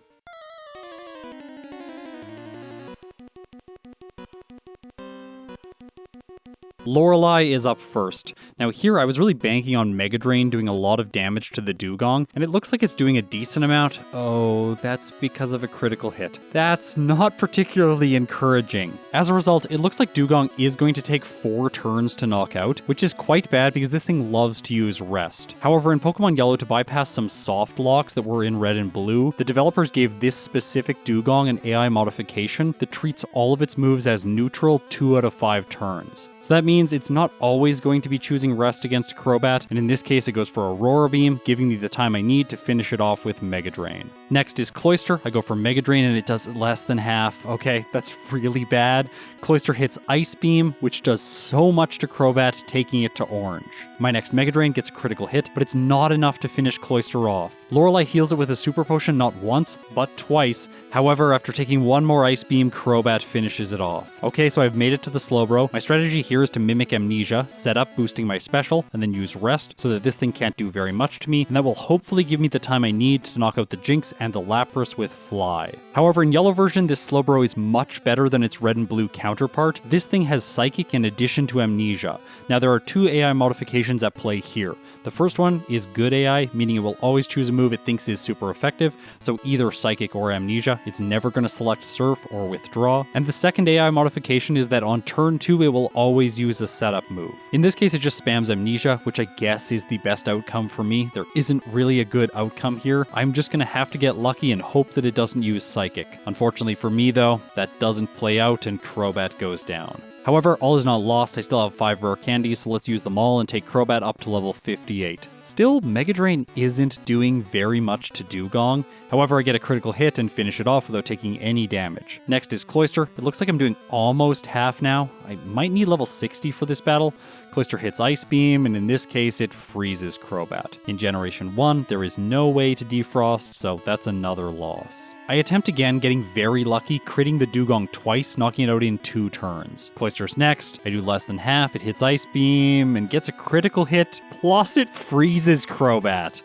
Lorelei is up first. Now here I was really banking on Mega Drain doing a lot of damage to the Dugong, and it looks like it's doing a decent amount. Oh, that's because of a critical hit. That's not particularly encouraging. As a result, it looks like Dugong is going to take 4 turns to knock out, which is quite bad because this thing loves to use Rest. However, in Pokemon Yellow, to bypass some soft locks that were in Red and Blue, the developers gave this specific Dugong an AI modification that treats all of its moves as neutral 2 out of 5 turns. So that means it's not always going to be choosing Rest against Crobat, and in this case it goes for Aurora Beam, giving me the time I need to finish it off with Mega Drain. Next is Cloyster. I go for Mega Drain and it does less than half. Okay, that's really bad. Cloyster hits Ice Beam, which does so much to Crobat, taking it to orange. My next Mega Drain gets a critical hit, but it's not enough to finish Cloyster off. Lorelei heals it with a Super Potion not once, but twice. However, after taking 1 more Ice Beam, Crobat finishes it off. Okay, so I've made it to the Slowbro. My strategy here is to mimic Amnesia, set up boosting my special, and then use Rest so that this thing can't do very much to me, and that will hopefully give me the time I need to knock out the Jinx and the Lapras with Fly. However, in Yellow version, this Slowbro is much better than its Red and Blue counterpart. This thing has Psychic in addition to Amnesia. Now, there are 2 AI modifications at play here. The first one is good AI, meaning it will always choose a move it thinks is super effective, so either Psychic or Amnesia. It's never going to select Surf or Withdraw. And the second AI modification is that on turn 2 it will always use a setup move. In this case it just spams Amnesia, which I guess is the best outcome for me. There isn't really a good outcome here. I'm just going to have to get lucky and hope that it doesn't use Psychic. Unfortunately for me though, that doesn't play out and Crobat goes down. However, all is not lost. I still have 5 rare candies, so let's use them all and take Crobat up to level 58. Still, Mega Drain isn't doing very much to Dugong. However, I get a critical hit and finish it off without taking any damage. Next is Cloyster. It looks like I'm doing almost half now. I might need level 60 for this battle. Cloyster hits Ice Beam, and in this case, it freezes Crobat. In Generation 1, there is no way to defrost, so that's another loss. I attempt again, getting very lucky, critting the Dugong twice, knocking it out in 2 turns. Cloyster's next. I do less than half. It hits Ice Beam and gets a critical hit, plus it freezes Crobat.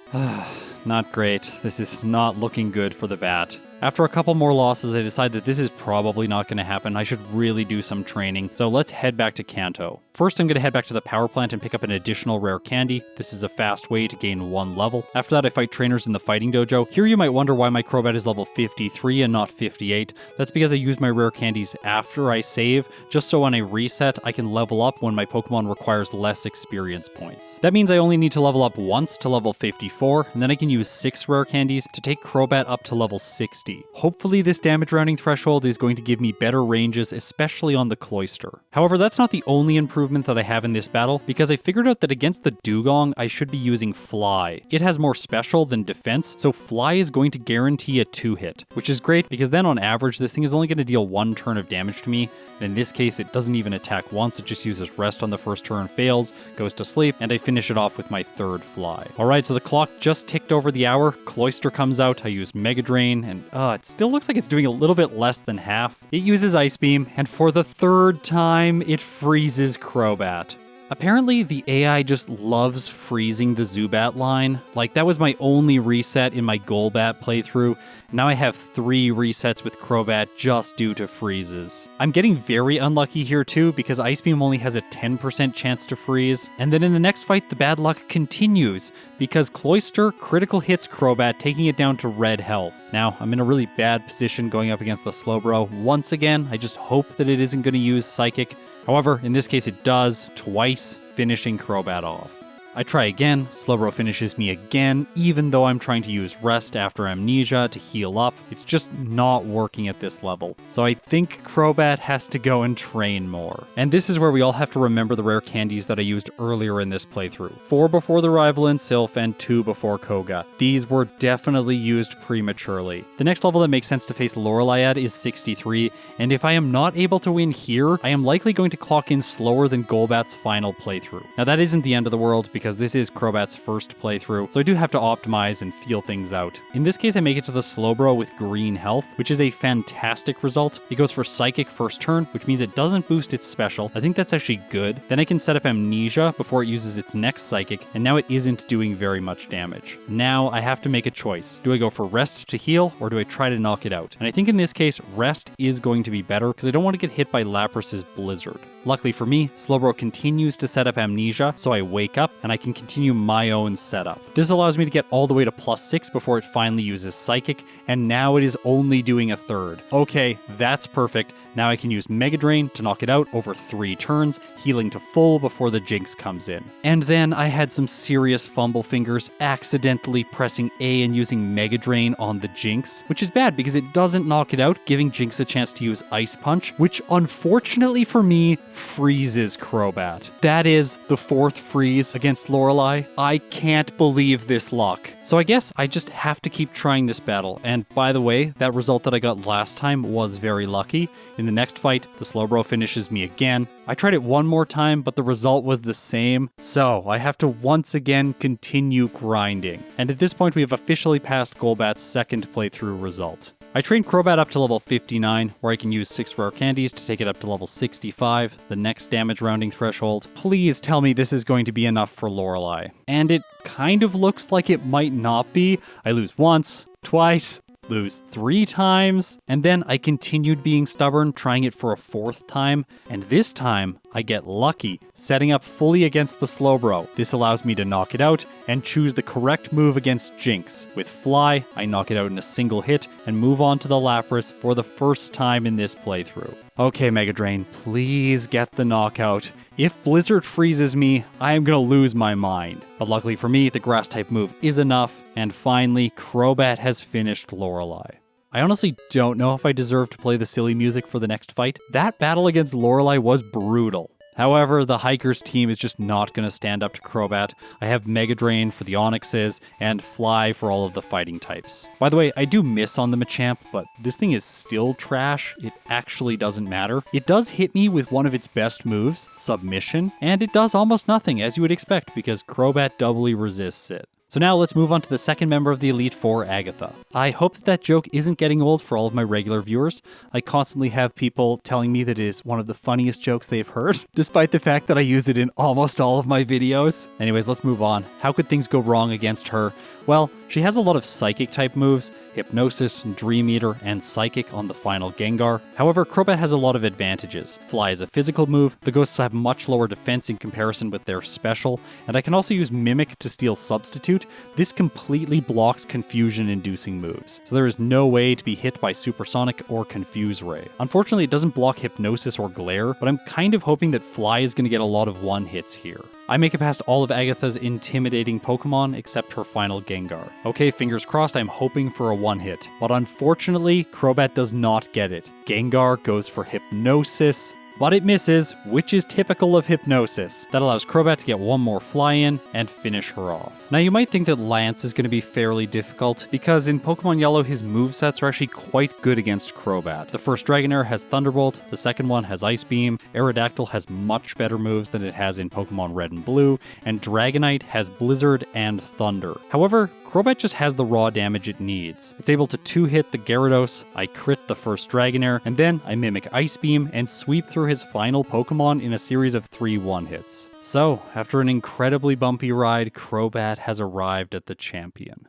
Not great. This is not looking good for the bat. After a couple more losses, I decide that this is probably not going to happen. I should really do some training. So let's head back to Kanto. First, I'm going to head back to the power plant and pick up an additional rare candy. This is a fast way to gain 1 level. After that, I fight trainers in the fighting dojo. Here you might wonder why my Crobat is level 53 and not 58. That's because I use my rare candies after I save, just so when I reset, I can level up when my Pokemon requires less experience points. That means I only need to level up once to level 54, and then I can use 6 rare candies to take Crobat up to level 60. Hopefully this damage rounding threshold is going to give me better ranges, especially on the Cloyster. However, that's not the only improvement that I have in this battle, because I figured out that against the Dugong, I should be using Fly. It has more special than defense, so Fly is going to guarantee a 2-hit, which is great because then on average, this thing is only going to deal 1 turn of damage to me, and in this case, it doesn't even attack once, it just uses Rest on the first turn, fails, goes to sleep, and I finish it off with my 3rd Fly. Alright, so the clock just ticked over the hour, Cloyster comes out, I use Mega Drain, and it still looks like it's doing a little bit less than half. It uses Ice Beam, and for the 3rd time, it freezes Crobat. Apparently, the AI just loves freezing the Zubat line. Like, that was my only reset in my Golbat playthrough. Now I have 3 resets with Crobat just due to freezes. I'm getting very unlucky here too, because Ice Beam only has a 10% chance to freeze. And then in the next fight, the bad luck continues, because Cloyster critical hits Crobat, taking it down to red health. Now, I'm in a really bad position going up against the Slowbro. Once again, I just hope that it isn't going to use Psychic. However, in this case it does, twice, finishing Crobat off. I try again, Slowbro finishes me again, even though I'm trying to use Rest after Amnesia to heal up. It's just not working at this level. So I think Crobat has to go and train more. And this is where we all have to remember the rare candies that I used earlier in this playthrough. 4 before the rival in Silph and 2 before Koga. These were definitely used prematurely. The next level that makes sense to face Lorelei at is 63, and if I am not able to win here, I am likely going to clock in slower than Golbat's final playthrough. Now that isn't the end of the world, because this is Crobat's first playthrough, so I do have to optimize and feel things out. In this case, I make it to the Slowbro with green health, which is a fantastic result. It goes for Psychic first turn, which means it doesn't boost its special. I think that's actually good. Then I can set up Amnesia before it uses its next Psychic, and now it isn't doing very much damage. Now I have to make a choice. Do I go for Rest to heal, or do I try to knock it out? And I think in this case, Rest is going to be better, because I don't want to get hit by Lapras's Blizzard. Luckily for me, Slowbro continues to set up Amnesia, so I wake up and I can continue my own setup. This allows me to get all the way to +6 before it finally uses Psychic, and now it is only doing a 3rd. Okay, that's perfect. Now I can use Mega Drain to knock it out over 3 turns, healing to full before the Jinx comes in. And then I had some serious fumble fingers, accidentally pressing A and using Mega Drain on the Jinx, which is bad because it doesn't knock it out, giving Jinx a chance to use Ice Punch, which unfortunately for me, freezes Crobat. That is the 4th freeze against Lorelei. I can't believe this luck. So I guess I just have to keep trying this battle, and by the way, that result that I got last time was very lucky. In the next fight, the Slowbro finishes me again. I tried it one more time, but the result was the same, so I have to once again continue grinding. And at this point, we have officially passed Golbat's 2nd playthrough result. I trained Crobat up to level 59, where I can use 6 rare candies to take it up to level 65, the next damage rounding threshold. Please tell me this is going to be enough for Lorelei. And it kind of looks like it might not be. I lose once, twice, lose 3 times, and then I continued being stubborn, trying it for a 4th time, and this time I get lucky, setting up fully against the Slowbro. This allows me to knock it out and choose the correct move against Jinx. With Fly, I knock it out in a single hit and move on to the Lapras for the first time in this playthrough. Okay, Mega Drain, please get the knockout. If Blizzard freezes me, I am gonna lose my mind. But luckily for me, the grass type move is enough, and finally, Crobat has finished Lorelei. I honestly don't know if I deserve to play the silly music for the next fight. That battle against Lorelei was brutal. However, the Hikers team is just not going to stand up to Crobat. I have Mega Drain for the Onyxes and Fly for all of the fighting types. By the way, I do miss on the Machamp, but this thing is still trash. It actually doesn't matter. It does hit me with one of its best moves, Submission, and it does almost nothing, as you would expect, because Crobat doubly resists it. So now let's move on to the second member of the Elite Four, Agatha. I hope that joke isn't getting old for all of my regular viewers. I constantly have people telling me that it is one of the funniest jokes they've heard, despite the fact that I use it in almost all of my videos. Anyways, let's move on. How could things go wrong against her? Well, she has a lot of psychic type moves, Hypnosis, Dream Eater, and Psychic on the final Gengar. However, Crobat has a lot of advantages. Fly is a physical move, the ghosts have much lower defense in comparison with their special, and I can also use Mimic to steal Substitute. This completely blocks confusion-inducing moves, so there is no way to be hit by Supersonic or Confuse Ray. Unfortunately, it doesn't block Hypnosis or Glare, but I'm kind of hoping that Fly is going to get a lot of one-hits here. I make it past all of Agatha's intimidating Pokemon except her final Gengar. Okay, fingers crossed, I'm hoping for a one-hit. But unfortunately, Crobat does not get it. Gengar goes for Hypnosis, but it misses, which is typical of Hypnosis. That allows Crobat to get one more fly in and finish her off. Now you might think that Lance is going to be fairly difficult, because in Pokemon Yellow his movesets are actually quite good against Crobat. The first Dragonair has Thunderbolt, the second one has Ice Beam, Aerodactyl has much better moves than it has in Pokemon Red and Blue, and Dragonite has Blizzard and Thunder. However, Crobat just has the raw damage it needs. It's able to 2-hit the Gyarados, I crit the first Dragonair, and then I mimic Ice Beam and sweep through his final Pokemon in a series of 3 one-hits. So, after an incredibly bumpy ride, Crobat has arrived at the champion.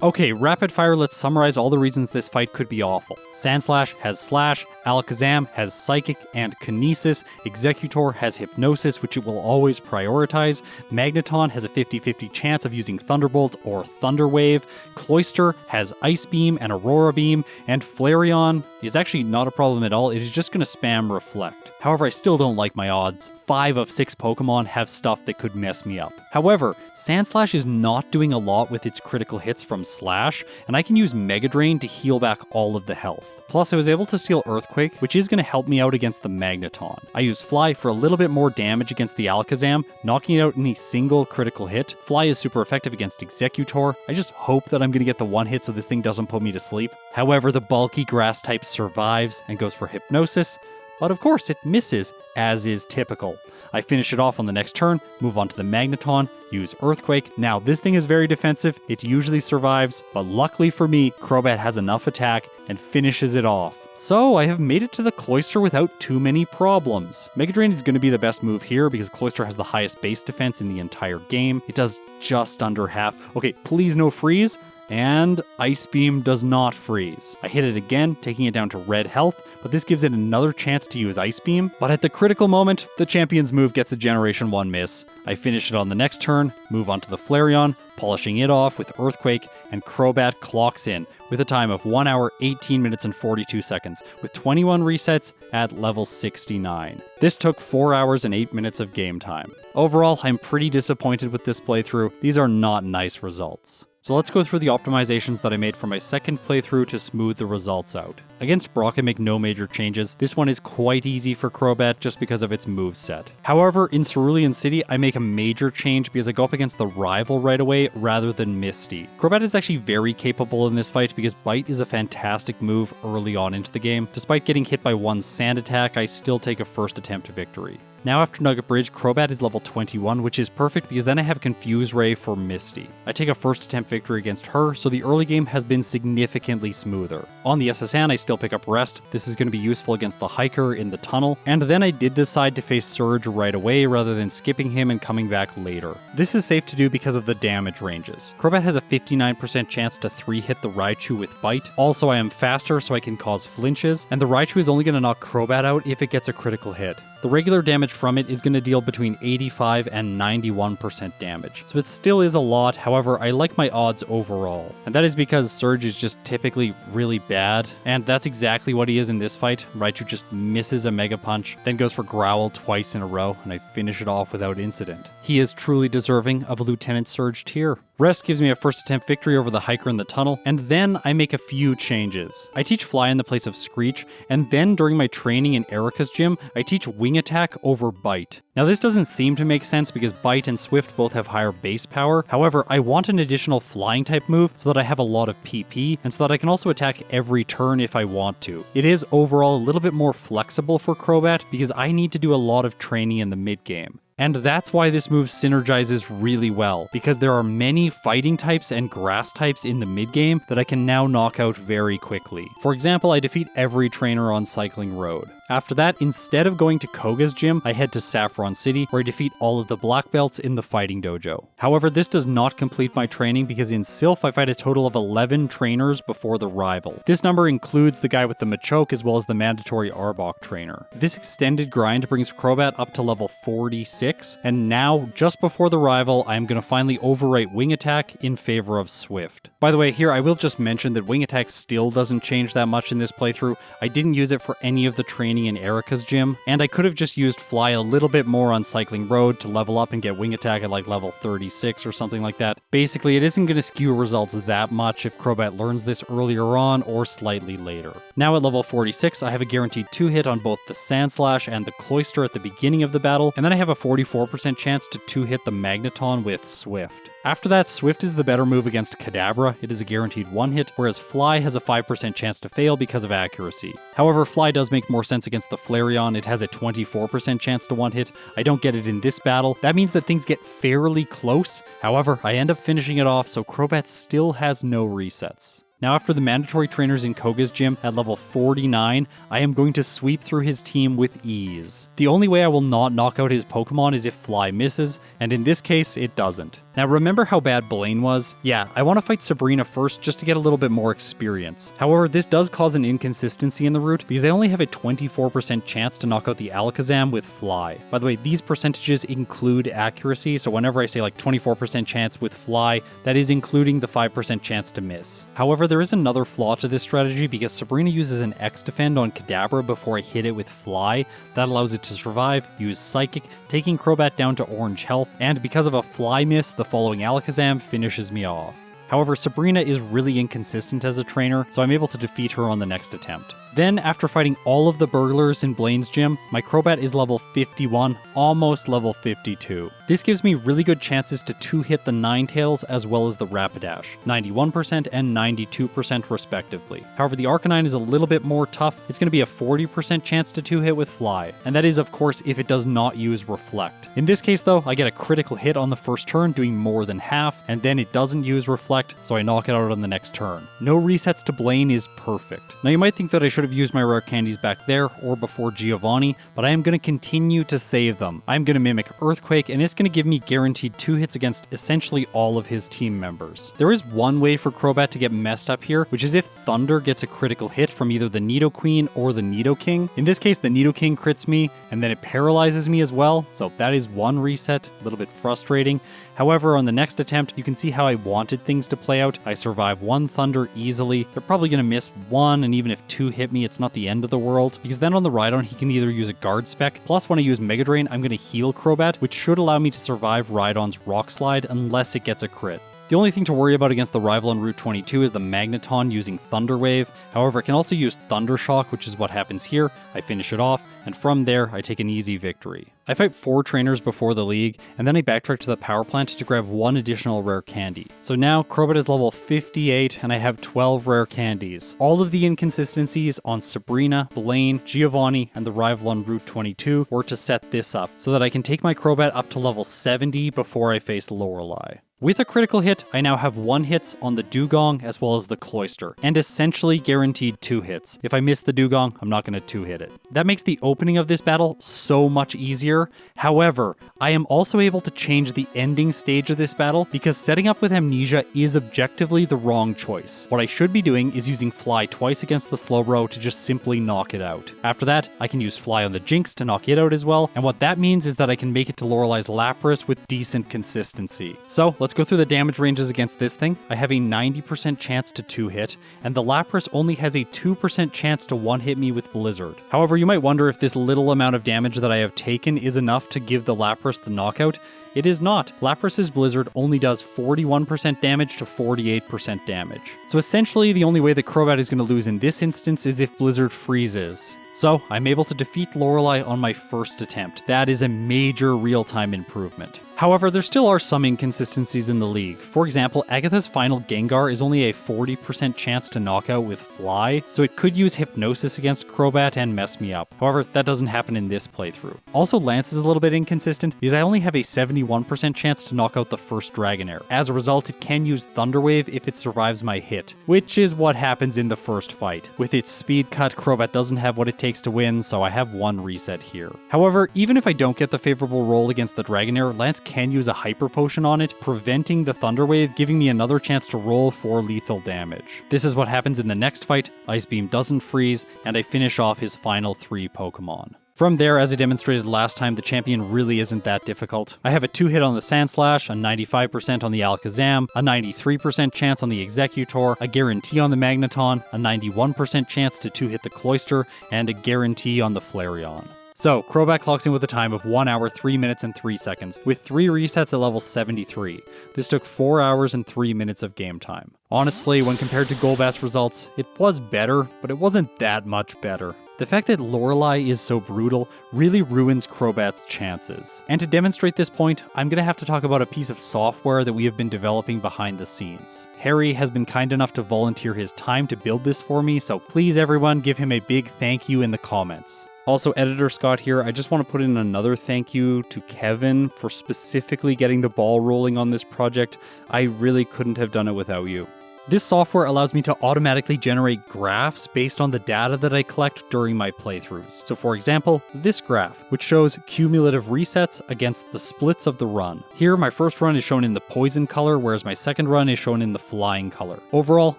Okay, rapid fire, let's summarize all the reasons this fight could be awful. Sandslash has Slash, Alakazam has Psychic and Kinesis, Executor has Hypnosis, which it will always prioritize, Magneton has a 50-50 chance of using Thunderbolt or Thunder Wave, Cloyster has Ice Beam and Aurora Beam, and Flareon is actually not a problem at all, it is just going to spam Reflect. However, I still don't like my odds. 5 of 6 Pokemon have stuff that could mess me up. However, Sandslash is not doing a lot with its critical hits from Slash, and I can use Mega Drain to heal back all of the health. Plus, I was able to steal Earthquake, which is going to help me out against the Magneton. I use Fly for a little bit more damage against the Alakazam, knocking it out in a single critical hit. Fly is super effective against Executor. I just hope that I'm going to get the one hit so this thing doesn't put me to sleep. However, the bulky grass type survives and goes for Hypnosis, but of course it misses, as is typical. I finish it off on the next turn, move on to the Magneton, use Earthquake. Now, this thing is very defensive, it usually survives, but luckily for me, Crobat has enough attack and finishes it off. So, I have made it to the Cloyster without too many problems. Mega Drain is going to be the best move here because Cloyster has the highest base defense in the entire game. It does just under half. Okay, please no freeze. And Ice Beam does not freeze. I hit it again, taking it down to red health, but this gives it another chance to use Ice Beam. But at the critical moment, the champion's move gets a Generation 1 miss. I finish it on the next turn, move on to the Flareon, polishing it off with Earthquake, and Crobat clocks in with a time of 1 hour, 18 minutes, and 42 seconds, with 21 resets at level 69. This took 4 hours and 8 minutes of game time. Overall, I'm pretty disappointed with this playthrough. These are not nice results. So let's go through the optimizations that I made for my second playthrough to smooth the results out. Against Brock, I make no major changes. This one is quite easy for Crobat just because of its moveset. However, in Cerulean City, I make a major change because I go up against the rival right away rather than Misty. Crobat is actually very capable in this fight because Bite is a fantastic move early on into the game. Despite getting hit by one sand attack, I still take a first attempt victory. Now after Nugget Bridge, Crobat is level 21, which is perfect because then I have Confuse Ray for Misty. I take a first attempt victory against her, so the early game has been significantly smoother. On the SSN, I still pick up Rest. This is going to be useful against the Hiker in the tunnel, and then I did decide to face Surge right away rather than skipping him and coming back later. This is safe to do because of the damage ranges. Crobat has a 59% chance to 3-hit the Raichu with Bite. Also, I am faster, so I can cause flinches, and the Raichu is only going to knock Crobat out if it gets a critical hit. The regular damage from it is going to deal between 85 and 91% damage, so it still is a lot. However, I like my odds overall, and that is because Surge is just typically really bad, and that's exactly what he is in this fight. Raichu just misses a Mega Punch, then goes for Growl twice in a row, and I finish it off without incident. He is truly deserving of a Lieutenant Surge tier. Rest gives me a first attempt victory over the Hiker in the tunnel, and then I make a few changes. I teach Fly in the place of Screech, and then during my training in Erika's gym, I teach Wind Wing Attack over Bite. Now this doesn't seem to make sense because Bite and Swift both have higher base power. However, I want an additional flying type move so that I have a lot of PP and so that I can also attack every turn if I want to. It is overall a little bit more flexible for Crobat because I need to do a lot of training in the mid game. And that's why this move synergizes really well, because there are many fighting types and grass types in the mid game that I can now knock out very quickly. For example, I defeat every trainer on Cycling Road. After that, instead of going to Koga's gym, I head to Saffron City, where I defeat all of the black belts in the fighting dojo. However, this does not complete my training because in Silph I fight a total of 11 trainers before the rival. This number includes the guy with the Machoke as well as the mandatory Arbok trainer. This extended grind brings Crobat up to level 46, and now, just before the rival, I am going to finally overwrite Wing Attack in favor of Swift. By the way, here I will just mention that Wing Attack still doesn't change that much in this playthrough. I didn't use it for any of the training in Erika's gym, and I could have just used Fly a little bit more on Cycling Road to level up and get Wing Attack at like level 36 or something like that. Basically, it isn't going to skew results that much if Crobat learns this earlier on or slightly later. Now at level 46, I have a guaranteed 2-hit on both the Sandslash and the Cloyster at the beginning of the battle, and then I have a 44% chance to 2-hit the Magneton with Swift. After that, Swift is the better move against Kadabra. It is a guaranteed 1-hit, whereas Fly has a 5% chance to fail because of accuracy. However, Fly does make more sense against the Flareon. It has a 24% chance to 1-hit. I don't get it in this battle. That means that things get fairly close. However, I end up finishing it off, so Crobat still has no resets. Now after the mandatory trainers in Koga's gym at level 49, I am going to sweep through his team with ease. The only way I will not knock out his Pokemon is if Fly misses, and in this case, it doesn't. Now remember how bad Blaine was? Yeah, I want to fight Sabrina first just to get a little bit more experience. However, this does cause an inconsistency in the route because I only have a 24% chance to knock out the Alakazam with Fly. By the way, these percentages include accuracy, so whenever I say like 24% chance with Fly, that is including the 5% chance to miss. However, there is another flaw to this strategy because Sabrina uses an X-Defend on Kadabra before I hit it with Fly. That allows it to survive, use Psychic, taking Crobat down to orange health, and because of a Fly miss, the following Alakazam finishes me off. However, Sabrina is really inconsistent as a trainer, so I'm able to defeat her on the next attempt. Then, after fighting all of the burglars in Blaine's gym, my Crobat is level 51, almost level 52. This gives me really good chances to 2-hit the Ninetales as well as the Rapidash, 91% and 92% respectively. However, the Arcanine is a little bit more tough. It's going to be a 40% chance to 2-hit with Fly, and that is of course if it does not use Reflect. In this case though, I get a critical hit on the first turn doing more than half, and then it doesn't use Reflect, so I knock it out on the next turn. No resets to Blaine is perfect. Now you might think that I should have used my rare candies back there or before Giovanni, but I am going to continue to save them. I'm going to mimic Earthquake, and it's going to give me guaranteed 2 hits against essentially all of his team members. There is one way for Crobat to get messed up here, which is if Thunder gets a critical hit from either the Nidoqueen or the Nidoking. In this case, the Nidoking crits me, and then it paralyzes me as well, so that is one reset, a little bit frustrating. However, on the next attempt, you can see how I wanted things to play out. I survive one Thunder easily. They're probably going to miss one, and even if 2 hit me, it's not the end of the world, because then on the Rhydon, he can either use a Guard Spec, plus when I use Mega Drain, I'm going to heal Crobat, which should allow me to survive Rhydon's Rock Slide unless it gets a crit. The only thing to worry about against the rival on Route 22 is the Magneton using Thunder Wave. However, it can also use Thunder Shock, which is what happens here. I finish it off, and from there, I take an easy victory. I fight 4 trainers before the league, and then I backtrack to the power plant to grab 1 additional rare candy. So now, Crobat is level 58, and I have 12 rare candies. All of the inconsistencies on Sabrina, Blaine, Giovanni, and the rival on Route 22 were to set this up, so that I can take my Crobat up to level 70 before I face Lorelei. With a critical hit, I now have 1 hits on the Dugong as well as the Cloyster, and essentially guaranteed 2 hits. If I miss the Dugong, I'm not going to 2-hit it. That makes the opening of this battle so much easier. However, I am also able to change the ending stage of this battle because setting up with Amnesia is objectively the wrong choice. What I should be doing is using Fly twice against the Slowbro to just simply knock it out. After that, I can use Fly on the Jinx to knock it out as well, and what that means is that I can make it to Lorelei's Lapras with decent consistency. So, let's go through the damage ranges against this thing. I have a 90% chance to 2-hit, and the Lapras only has a 2% chance to 1-hit me with Blizzard. However, you might wonder if this little amount of damage that I have taken is enough to give the Lapras the knockout. It is not. Lapras's Blizzard only does 41% damage to 48% damage. So essentially, the only way that Crobat is going to lose in this instance is if Blizzard freezes. So I'm able to defeat Lorelei on my first attempt. That is a major real-time improvement. However, there still are some inconsistencies in the league. For example, Agatha's final Gengar is only a 40% chance to knock out with Fly, so it could use Hypnosis against Crobat and mess me up. However, that doesn't happen in this playthrough. Also, Lance is a little bit inconsistent because I only have a 71% chance to knock out the first Dragonair. As a result, it can use Thunder Wave if it survives my hit, which is what happens in the first fight. With its speed cut, Crobat doesn't have what it takes to win, so I have one reset here. However, even if I don't get the favorable roll against the Dragonair, Lance can use a Hyper Potion on it, preventing the Thunder Wave, giving me another chance to roll for lethal damage. This is what happens in the next fight. Ice Beam doesn't freeze, and I finish off his final 3 Pokemon. From there, as I demonstrated last time, the champion really isn't that difficult. I have a 2-hit on the Sandslash, a 95% on the Alakazam, a 93% chance on the Executor, a guarantee on the Magneton, a 91% chance to 2-hit the Cloyster, and a guarantee on the Flareon. So, Crobat clocks in with a time of 1 hour, 3 minutes, and 3 seconds, with 3 resets at level 73. This took 4 hours and 3 minutes of game time. Honestly, when compared to Golbat's results, it was better, but it wasn't that much better. The fact that Lorelei is so brutal really ruins Crobat's chances. And to demonstrate this point, I'm going to have to talk about a piece of software that we have been developing behind the scenes. Harry has been kind enough to volunteer his time to build this for me, so please everyone give him a big thank you in the comments. Also, Editor Scott here, I just want to put in another thank you to Kevin for specifically getting the ball rolling on this project. I really couldn't have done it without you. This software allows me to automatically generate graphs based on the data that I collect during my playthroughs. So for example, this graph, which shows cumulative resets against the splits of the run. Here, my first run is shown in the poison color, whereas my second run is shown in the flying color. Overall,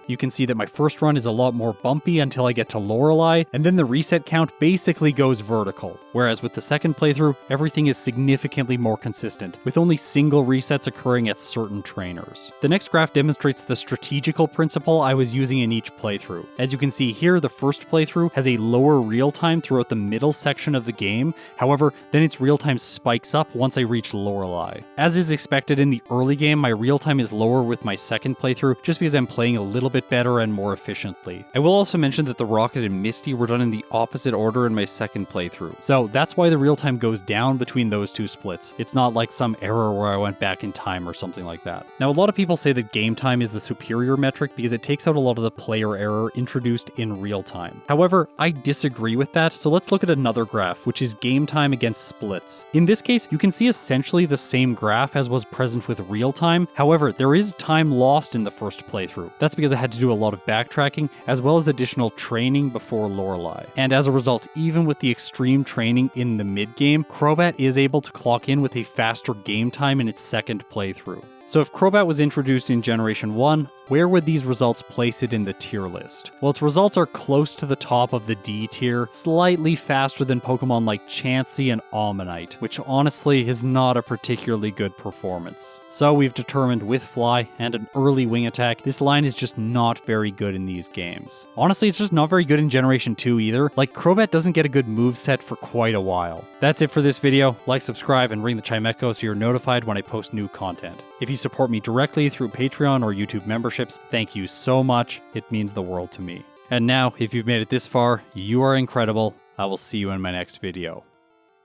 you can see that my first run is a lot more bumpy until I get to Lorelei, and then the reset count basically goes vertical. Whereas with the second playthrough, everything is significantly more consistent, with only single resets occurring at certain trainers. The next graph demonstrates the strategical principle I was using in each playthrough. As you can see here, the first playthrough has a lower real time throughout the middle section of the game. However, then its real time spikes up once I reach Lorelei. As is expected in the early game, my real time is lower with my second playthrough just because I'm playing a little bit better and more efficiently. I will also mention that the Rocket and Misty were done in the opposite order in my second playthrough. So that's why the real time goes down between those two splits. It's not like some error where I went back in time or something like that. Now, a lot of people say that game time is the superior metric because it takes out a lot of the player error introduced in real time. However, I disagree with that, so let's look at another graph, which is game time against splits. In this case, you can see essentially the same graph as was present with real time. However, there is time lost in the first playthrough. That's because I had to do a lot of backtracking, as well as additional training before Lorelei. And as a result, even with the extreme training in the mid-game, Crobat is able to clock in with a faster game time in its second playthrough. So if Crobat was introduced in Generation 1, where would these results place it in the tier list? Well, its results are close to the top of the D tier, slightly faster than Pokemon like Chansey and Omanyte, which honestly is not a particularly good performance. So we've determined with Fly and an early Wing Attack, this line is just not very good in these games. Honestly, it's just not very good in Generation 2 either. Like, Crobat doesn't get a good moveset for quite a while. That's it for this video. Like, subscribe, and ring the chime echo so you're notified when I post new content. If you support me directly through Patreon or YouTube memberships, thank you so much. It means the world to me. And now, if you've made it this far, you are incredible. I will see you in my next video.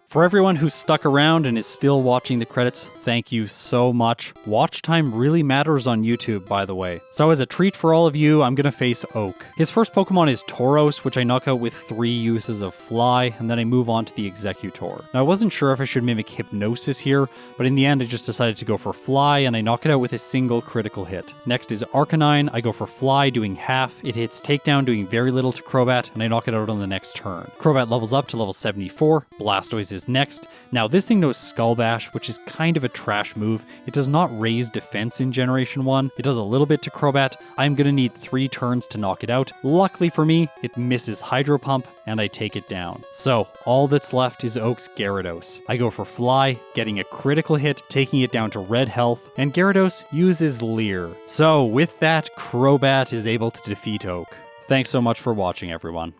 For everyone who's stuck around and is still watching the credits, thank you so much. Watch time really matters on YouTube, by the way. So as a treat for all of you, I'm gonna face Oak. His first Pokemon is Tauros, which I knock out with 3 uses of Fly, and then I move on to the Executor. Now I wasn't sure if I should mimic Hypnosis here, but in the end I just decided to go for Fly, and I knock it out with a single critical hit. Next is Arcanine. I go for Fly, doing half. It hits Takedown, doing very little to Crobat, and I knock it out on the next turn. Crobat levels up to level 74. Blastoise is next. Now this thing knows Skull Bash, which is kind of a trash move. It does not raise defense in Generation 1. It does a little bit to Crobat. I'm gonna need 3 turns to knock it out. Luckily for me, it misses Hydro Pump, and I take it down. So all that's left is Oak's Gyarados. I go for Fly, getting a critical hit, taking it down to red health, and Gyarados uses Leer. So with that, Crobat is able to defeat Oak. Thanks so much for watching, everyone.